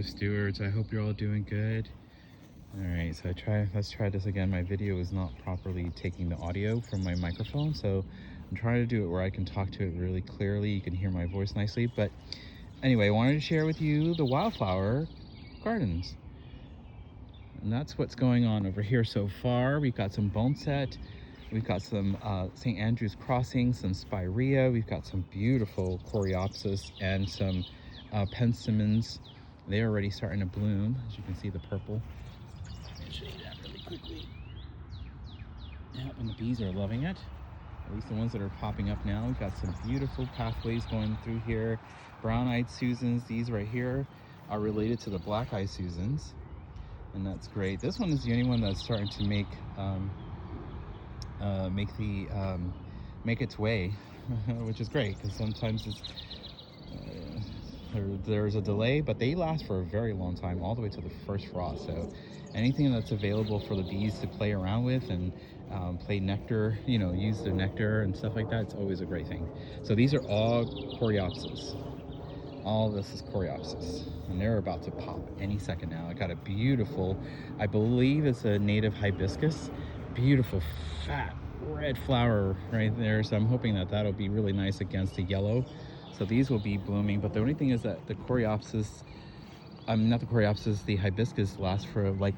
native stewards. I hope you're all doing good. All right, so let's try this again. My video is not properly taking the audio from my microphone, so I'm trying to do it where I can talk to it really clearly. You can hear my voice nicely. But anyway, I wanted to share with you the wildflower gardens. And that's what's going on over here so far. We've got some boneset. We've got some St. Andrew's crossing, some spirea. We've got some beautiful coreopsis and some penstemons. They're already starting to bloom. As you can see, the purple. Let me show you that really quickly. Yeah, and the bees are loving it. At least the ones that are popping up now. We've got some beautiful pathways going through here. Brown-eyed Susans, these right here, are related to the black-eyed Susans. And that's great. This one is the only one that's starting to make its way, which is great because sometimes it's there's a delay, but they last for a very long time, all the way to the first frost. So anything that's available for the bees to play around with and play nectar, you know, use their nectar and stuff like that, it's always a great thing. So these are all coreopsis. All this is coreopsis, and they're about to pop any second now. I got a beautiful, I believe it's a native hibiscus, beautiful fat red flower right there. So I'm hoping that that'll be really nice against the yellow. So these will be blooming, but the only thing is that the coreopsis, not the coreopsis, the hibiscus lasts for like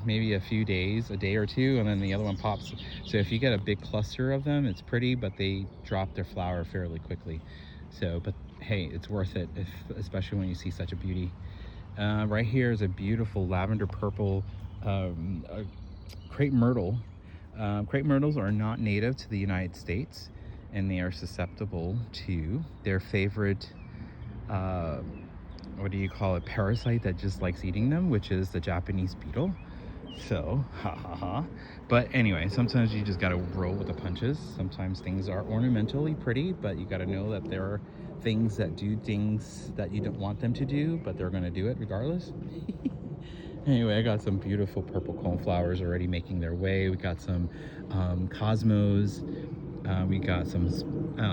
maybe a few days, a day or two, and then the other one pops. So if you get a big cluster of them, it's pretty, but they drop their flower fairly quickly. So, but hey, it's worth it, especially when you see such a beauty. Right here is a beautiful lavender purple crepe myrtle. Crepe myrtles are not native to the United States, and they are susceptible to their favorite, what do you call it, parasite that just likes eating them, which is the Japanese beetle. So, ha ha ha. But anyway, sometimes you just gotta roll with the punches. Sometimes things are ornamentally pretty, but you gotta know that there are things that do things that you don't want them to do, but they're gonna do it regardless. Anyway, I got some beautiful purple coneflowers already making their way. We got some cosmos. We got some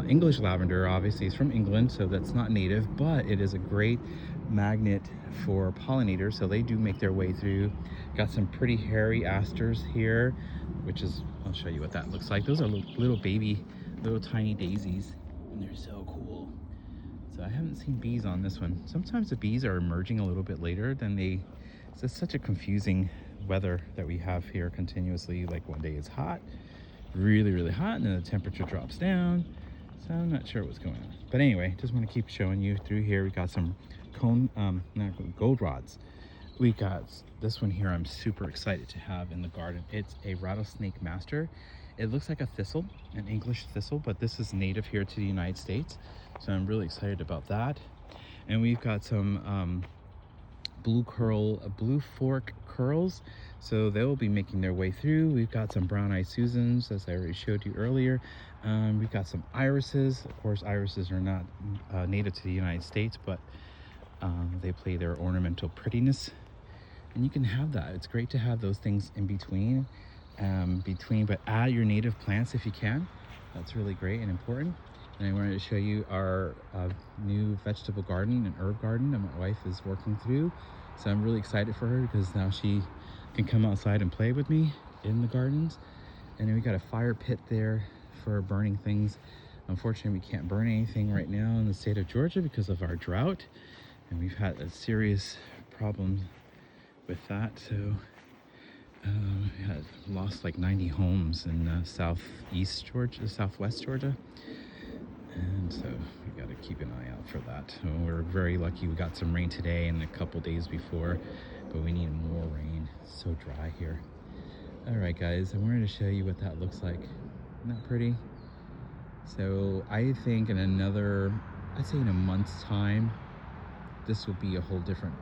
English lavender. Obviously it's from England, so that's not native, but it is a great magnet for pollinators, so they do make their way through. Got some pretty hairy asters here, which is, I'll show you what that looks like. Those are little tiny daisies, and they're so cool. So I haven't seen bees on this one. Sometimes the bees are emerging a little bit later than it's just such a confusing weather that we have here continuously. Like one day it's hot, really hot, and then the temperature drops down. So I'm not sure what's going on, but anyway, just want to keep showing you through here. We got some goldenrods. We got this one here I'm super excited to have in the garden. It's a rattlesnake master. It looks like a thistle, an English thistle, but this is native here to the United States, so I'm really excited about that. And we've got some blue fork curls, so they will be making their way through. We've got some brown-eyed Susans, as I already showed you earlier. We've got some irises. Of course, irises are not native to the United States, but they play their ornamental prettiness, and you can have that. It's great to have those things in between, but add your native plants if you can. That's really great and important. And I wanted to show you our new vegetable garden and herb garden that my wife is working through. So I'm really excited for her because now she can come outside and play with me in the gardens. And then we got a fire pit there for burning things. Unfortunately, we can't burn anything right now in the state of Georgia because of our drought. And we've had a serious problem with that. So we had lost like 90 homes in southwest Georgia. And so we got to keep an eye out for that. So we're very lucky we got some rain today and a couple days before, but we need more rain. It's so dry here. All right, guys, I wanted to show you what that looks like. Isn't that pretty? So I think in I'd say in a month's time, this will be a whole different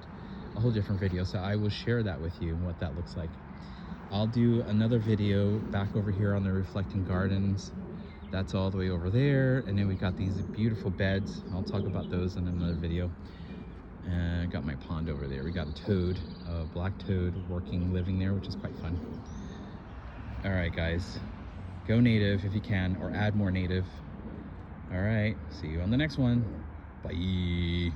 video. So I will share that with you, what that looks like. I'll do another video back over here on the Reflecting Gardens. That's all the way over there, and then we got these beautiful beds. I'll talk about those in another video. And I got my pond over there. We got a toad, a black toad living there, which is quite fun. All right, guys, go native if you can, or add more native. All right, see you on the next one. Bye.